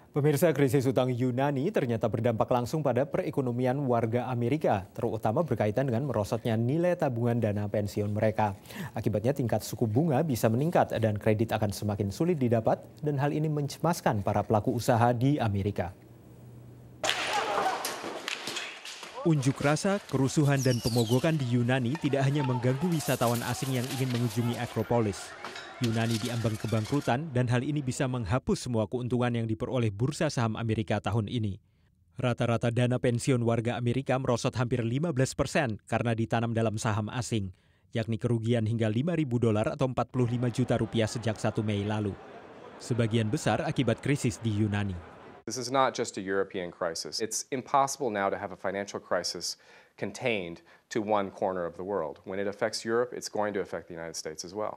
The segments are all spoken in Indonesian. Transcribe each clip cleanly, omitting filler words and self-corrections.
Pemirsa, krisis utang Yunani ternyata berdampak langsung pada perekonomian warga Amerika, terutama berkaitan dengan merosotnya nilai tabungan dana pensiun mereka. Akibatnya tingkat suku bunga bisa meningkat dan kredit akan semakin sulit didapat, dan hal ini mencemaskan para pelaku usaha di Amerika. Unjuk rasa, kerusuhan, dan pemogokan di Yunani tidak hanya mengganggu wisatawan asing yang ingin mengunjungi Akropolis. Yunani diambang kebangkrutan dan hal ini bisa menghapus semua keuntungan yang diperoleh bursa saham Amerika tahun ini. Rata-rata dana pensiun warga Amerika merosot hampir 15% karena ditanam dalam saham asing, yakni kerugian hingga $5.000 atau 45 juta rupiah sejak 1 Mei lalu. Sebagian besar akibat krisis di Yunani. This is not just a European crisis. It's impossible now to have a financial crisis contained to one corner of the world. When it affects Europe, it's going to affect the United States as well.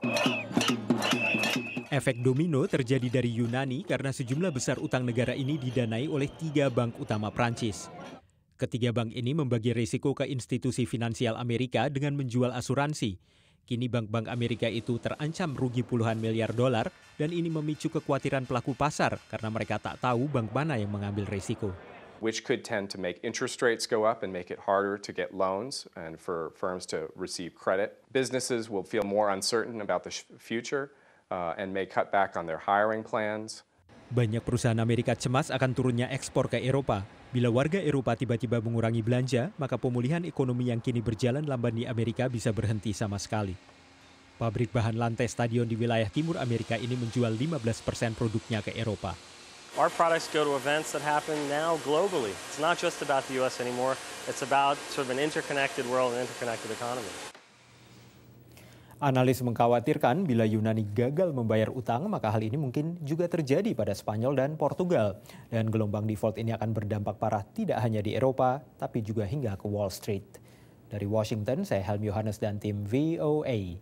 Efek domino terjadi dari Yunani karena sejumlah besar utang negara ini didanai oleh 3 bank utama Prancis. Ketiga bank ini membagi risiko ke institusi finansial Amerika dengan menjual asuransi. Kini bank-bank Amerika itu terancam rugi puluhan miliar dolar dan ini memicu kekhawatiran pelaku pasar karena mereka tak tahu bank mana yang mengambil risiko. Which could tend to make interest rates go up and make it harder to get loans and for firms to receive credit. Businesses will feel more uncertain about the future and may cut back on their hiring plans. Banyak perusahaan Amerika cemas akan turunnya ekspor ke Eropa. Bila warga Eropa tiba-tiba mengurangi belanja, maka pemulihan ekonomi yang kini berjalan lamban di Amerika bisa berhenti sama sekali. Pabrik bahan lantai stadion di wilayah timur Amerika ini menjual 15% produknya ke Eropa. Our products go to events that happen now globally. It's not just about the US anymore. It's about sort of an interconnected world and interconnected economy. Analis mengkhawatirkan bila Yunani gagal membayar utang, maka hal ini mungkin juga terjadi pada Spanyol dan Portugal. Dan gelombang default ini akan berdampak parah tidak hanya di Eropa, tapi juga hingga ke Wall Street. Dari Washington, saya Helmi Yohanes dan tim VOA.